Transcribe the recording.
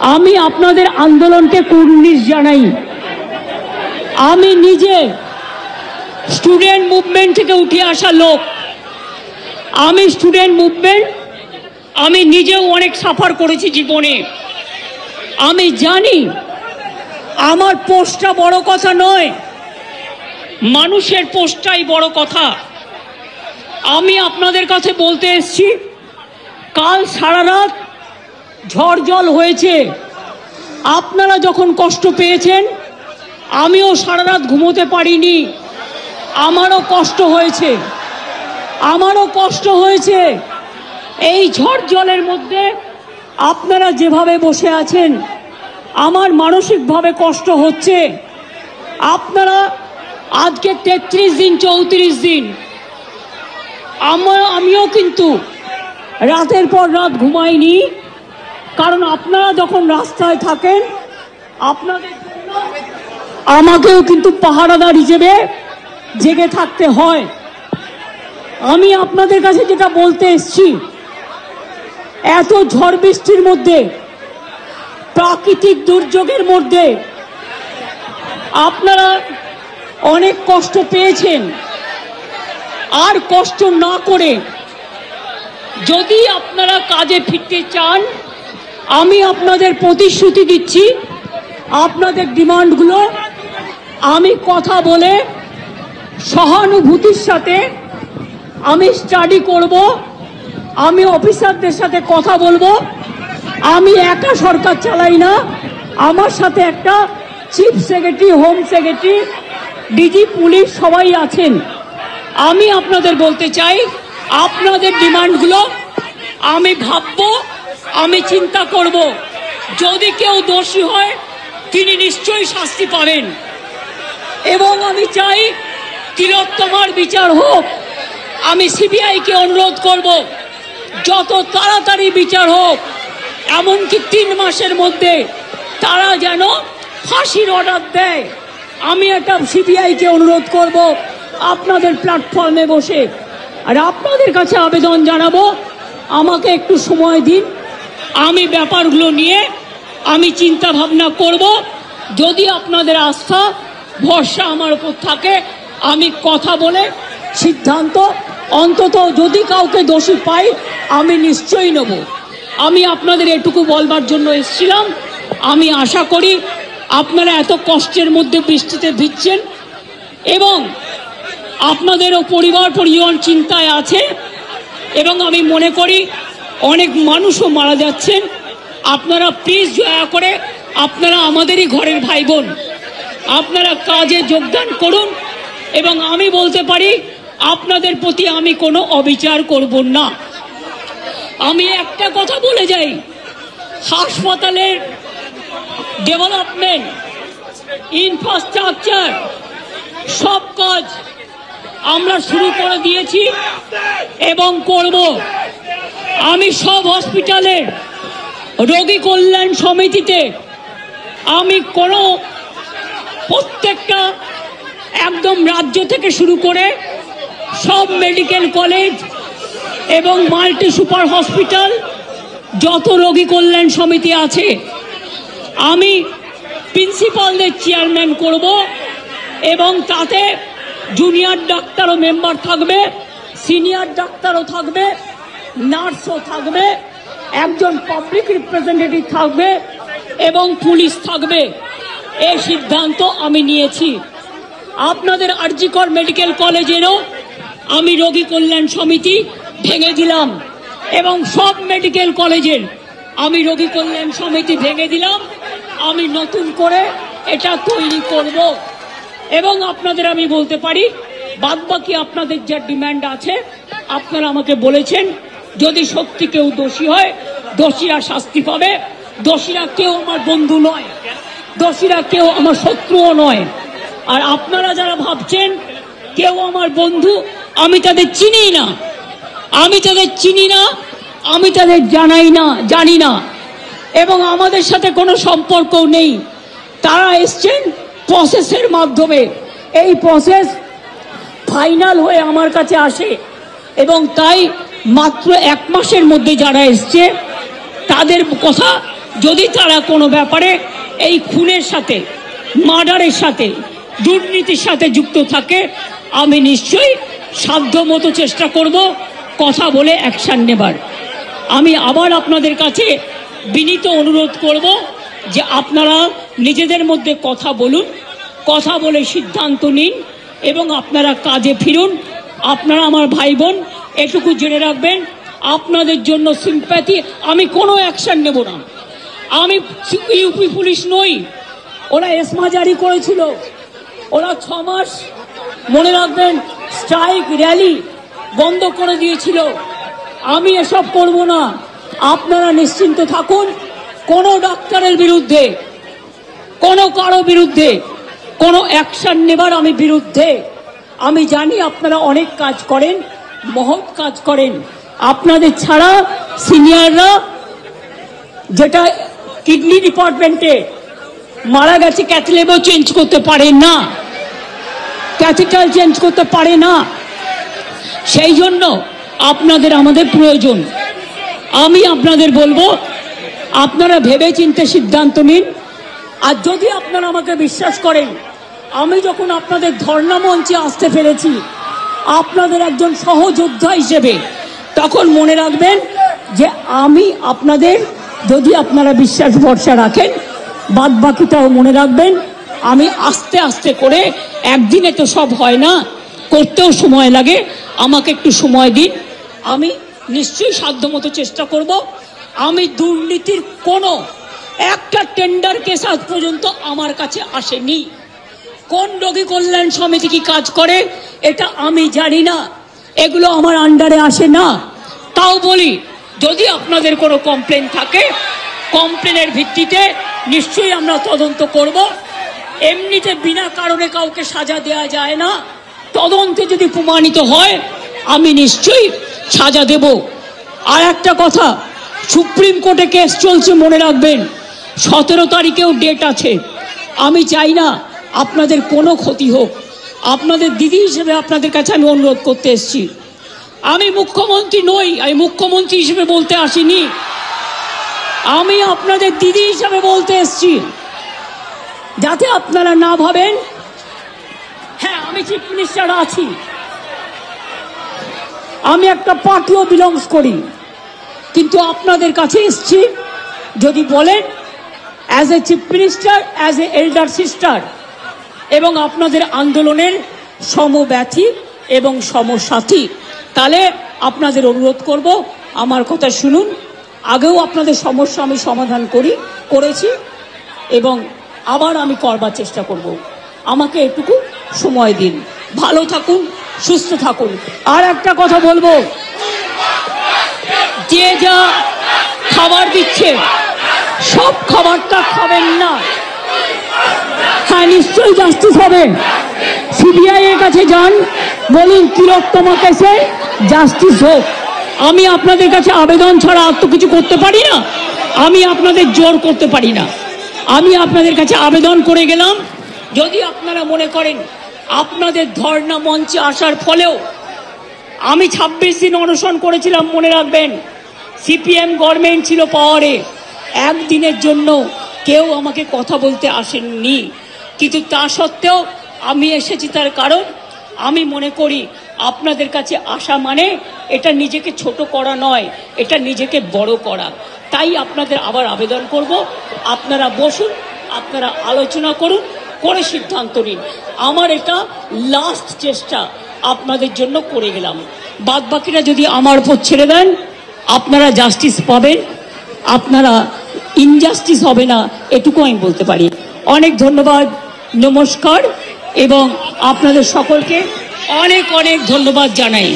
আমি আপনাদের আন্দোলনকে কুর্নিশ জানাই। আমি নিজে স্টুডেন্ট মুভমেন্ট থেকে উঠে আসা লোক। আমি স্টুডেন্ট মুভমেন্ট আমি নিজেও অনেক সাফার করেছি জীবনে। আমি জানি আমার পোস্টটা বড় কথা নয়, মানুষের পোস্টটাই বড় কথা। আমি আপনাদের কাছে বলতে এসেছি, কাল সারা রাত ঝড় জল হয়েছে। আপনারা যখন কষ্ট পেয়েছেন, আমিও সারা রাত ঘুমোতে পারিনি। আমারও কষ্ট হয়েছে। এই ঝড় জলের মধ্যে আপনারা যেভাবে বসে আছেন, আমার মানসিকভাবে কষ্ট হচ্ছে। আপনারা আজকে 33 দিন 34 দিন, আমিও কিন্তু রাতের পর রাত ঘুমাইনি। কারণ আপনারা যখন রাস্তায় থাকেন, আপনাদের জন্য আমাকেও কিন্তু পাহারাদার হিসেবে জেগে থাকতে হয়। আমি আপনাদের কাছে যেটা বলতে এসেছি, এত ঝড় বৃষ্টির মধ্যে, প্রাকৃতিক দুর্যোগের মধ্যে আপনারা অনেক কষ্ট পেয়েছেন। আর কষ্ট না করে যদি আপনারা কাজে ফিরতে চান, আমি আপনাদের প্রতিশ্রুতি দিচ্ছি, আপনাদের ডিমান্ডগুলো আমি কথা বলে সহানুভূতির সাথে আমি স্টাডি করব। আমি অফিসারদের সাথে কথা বলবো। আমি একা সরকার চালাই না, আমার সাথে একটা chief secretary, home secretary, DG police সবাই আছেন। আমি আপনাদের বলতে চাই, আপনাদের ডিমান্ডগুলো আমি ভাববো, আমি চিন্তা করব। যদি কেউ দোষী হয়, তিনি নিশ্চয়ই শাস্তি পাবেন। এবং আমি চাই তিলোত্তমার বিচার হোক। আমি সিবিআইকে অনুরোধ করব, যত তাড়াতাড়ি বিচার হোক। এমনকি 3 মাসের মধ্যে তারা যেন ফাঁসির অর্ডার দেয়। আমি একটা সিবিআইকে অনুরোধ করব আপনাদের প্ল্যাটফর্মে বসে। আর আপনাদের কাছে আবেদন জানাবো, আমাকে একটু সময় দিন। আমি ব্যাপারগুলো নিয়ে আমি চিন্তা ভাবনা করব। যদি আপনাদের আস্থা ভরসা আমার উপর থাকে, আমি কথা বলে সিদ্ধান্ত, অন্তত যদি কাউকে দোষী পাই, আমি নিশ্চয়ই নেব। আমি আপনাদের এটুকু বলবার জন্য এসেছিলাম। আমি আশা করি আপনারা এত কষ্টের মধ্যে বৃষ্টিতে ভিজছেন এবং আপনাদেরও পরিবার চিন্তায় আছে। এবং আমি মনে করি অনেক মানুষও মারা যাচ্ছেন। আপনারা প্লিজ দয়া করে, আপনারা আমাদেরই ঘরের ভাই বোন, আপনারা কাজে যোগদান করুন। এবং আমি বলতে পারি, আপনাদের প্রতি আমি কোনো অবিচার করব না। আমি একটা কথা বলে যাই, হাসপাতালের ডেভেলপমেন্ট, ইনফ্রাস্ট্রাকচার সব কাজ আমরা শুরু করে দিয়েছি এবং করব। আমি সব হসপিটালের রোগী কল্যাণ সমিতিতে আমি প্রত্যেকটা একদম রাজ্য থেকে শুরু করে সব মেডিকেল কলেজ এবং মাল্টি সুপার হসপিটাল, যত রোগী কল্যাণ সমিতি আছে, আমি প্রিন্সিপালদের চেয়ারম্যান করব। এবং তাতে জুনিয়র ডাক্তারও মেম্বার থাকবে, সিনিয়র ডাক্তারও থাকবে, নার্সও থাকবে, একজন পাবলিক রিপ্রেজেন্টেটিভ থাকবে এবং পুলিশ থাকবে। এই সিদ্ধান্ত আমি নিয়েছি। আপনাদের আরজিকর মেডিকেল কলেজেরও আমি রোগী কল্যাণ সমিতি ভেঙে দিলাম এবং সব মেডিকেল কলেজের আমি রোগী কল্যাণ সমিতি ভেঙে দিলাম। আমি নতুন করে এটা তৈরি করব। এবং আপনাদের আমি বলতে পারি, বাদবাকি আপনাদের যা ডিমান্ড আছে আপনারা আমাকে বলেছেন। যদি সত্যি কেউ দোষী হয়, দোষীরা শাস্তি পাবে। দোষীরা কেউ আমার বন্ধু নয়, দোষীরা কেউ আমার শত্রুও নয়। আর আপনারা যারা ভাবছেন কেউ আমার বন্ধু, আমি তাদের চিনি না, আমি তাদের জানি না এবং আমাদের সাথে কোনো সম্পর্কও নেই। তারা এসছেন প্রসেসের মাধ্যমে। এই প্রসেস ফাইনাল হয়ে আমার কাছে আসে এবং তাই মাত্র 1 মাসের মধ্যে যারা এসছে তাদের কথা যদি তারা কোনো ব্যাপারে এই খুনের সাথে, মার্ডারের সাথে, দুর্নীতির সাথে যুক্ত থাকে, আমি নিশ্চয়ই সাধ্যমতো চেষ্টা করব কথা বলে অ্যাকশন নেবার। আমি আবার আপনাদের কাছে বিনীত অনুরোধ করব যে আপনারা নিজেদের মধ্যে কথা বলুন, কথা বলে সিদ্ধান্ত নিন এবং আপনারা কাজে ফিরুন। আপনারা আমার ভাই বোন, এটুকু জেনে রাখবেন, আপনাদের জন্য সিম্প্যাথি, আমি কোনো অ্যাকশন নেব না। আমি ইউপি পুলিশ নই। ওরা এসমা জারি করেছিল, ওরা 6 মাস মনে রাখবেন স্ট্রাইক র্যালি বন্ধ করে দিয়েছিল। আমি এসব করব না। আপনারা নিশ্চিন্ত থাকুন, কোনো ডাক্তারের বিরুদ্ধে, কোনো কারো বিরুদ্ধে কোনো অ্যাকশন নেবার আমি বিরুদ্ধে। আমি জানি আপনারা অনেক কাজ করেন, মহৎ কাজ করেন। আপনাদের ছাড়া সিনিয়ররা, যেটা কিডনি ডিপার্টমেন্টে মারা গেছে, ক্যাথলেবও চেঞ্জ করতে পারে না, ক্যাথিটাল চেঞ্জ করতে পারে না। সেই জন্য আপনাদের আমাদের প্রয়োজন। আমি আপনাদের বলবো, আপনারা ভেবে চিন্তে সিদ্ধান্ত নিন। আর যদি আপনারা আমাকে বিশ্বাস করেন, আমি যখন আপনাদের ধর্ণা মঞ্চে আসতে পেরেছি আপনাদের একজন সহযোদ্ধা হিসেবে, তখন মনে রাখবেন যে আমি আপনাদের, যদি আপনারা বিশ্বাস ভরসা রাখেন, বাদ বাকিটাও মনে রাখবেন। আমি আস্তে আস্তে করে, একদিনে তো সব হয় না, করতেও সময় লাগে। আমাকে একটু সময় দিন, আমি নিশ্চয়ই সাধ্যমতো চেষ্টা করব। আমি দুর্নীতির কোনো একটা টেন্ডার কেস আজ পর্যন্ত আমার কাছে আসেনি। কোন রোগী কল্যাণ সমিতি কি কাজ করে এটা আমি জানি না, এগুলো আমার আন্ডারে আসে না। তাও বলি, যদি আপনাদের কোনো কমপ্লেন থাকে, কমপ্লেনের ভিত্তিতে নিশ্চয়ই আমরা তদন্ত করব। এমনিতে বিনা কারণে কাউকে সাজা দেওয়া যায় না। তদন্তে যদি প্রমাণিত হয় আমি নিশ্চয়ই সাজা দেব। আর একটা কথা, সুপ্রিম কোর্টে কেস চলছে, মনে রাখবেন 17 তারিখেও ডেট আছে। আমি চাই না আপনাদের কোনো ক্ষতি হোক। আপনাদের দিদি হিসেবে আপনাদের কাছে আমি অনুরোধ করতে এসেছি। আমি মুখ্যমন্ত্রী নই, আমি মুখ্যমন্ত্রী হিসেবে বলতে আসিনি, আমি আপনাদের দিদি হিসেবে বলতে এসেছি। যাতে আপনারা না ভাবেন, হ্যাঁ আমি চিফ মিনিস্টার আছি, আমি একটা পার্টিও বিলংস করি, কিন্তু আপনাদের কাছে এসেছি যদি বলেন as a chief minister, as a elder sister, এবং আপনাদের আন্দোলনের সমব্যথী এবং সমসাথী, তাহলে আপনাদের অনুরোধ করব আমার কথা শুনুন। আগেও আপনাদের সমস্যা আমি সমাধান করেছি এবং আবার আমি করবার চেষ্টা করব। আমাকে এটুকু সময় দিন। ভালো থাকুন, সুস্থ থাকুন। আর একটা কথা বলবো, যে যা খাবার দিচ্ছে সব খাবারটা খাবেন না। হ্যাঁ, নিশ্চয়ই জাস্টিস হবে। সিবিআই এর কাছে যান, বলুন তিলোত্তমা কেসে জাস্টিস হোক। আমি আপনাদের কাছে আবেদন ছাড়া আর তো কিছু করতে পারি না, আমি আপনাদের জোর করতে পারি না। আমি আপনাদের কাছে আবেদন করে গেলাম, যদি আপনারা মনে করেন আপনাদের ধর্ণা মঞ্চে আসার ফলেও, আমি 26 দিন অনশন করেছিলাম, মনে রাখবেন সিপিএম গভর্নমেন্ট ছিল পাওয়ারে, একদিনের জন্য কেউ আমাকে কথা বলতে আসেননি। কিন্তু তা সত্ত্বেও আমি এসেছি, তার কারণ আমি মনে করি আপনাদের কাছে আসা মানে এটা নিজেকে ছোট করা নয়, এটা নিজেকে বড় করা। তাই আপনাদের আবার আবেদন করব, আপনারা বসুন, আপনারা আলোচনা করুন, করে সিদ্ধান্ত নিন। আমার এটা লাস্ট চেষ্টা আপনাদের জন্য করে গেলাম। বাদ বাকিরা যদি আমার উপর ছেড়ে দেন, আপনারা জাস্টিস পাবেন, আপনারা ইনজাস্টিস হবে না, এটুকু আমি বলতে পারি। অনেক ধন্যবাদ, নমস্কার, এবং আপনাদের সকলকে অনেক অনেক ধন্যবাদ জানাই।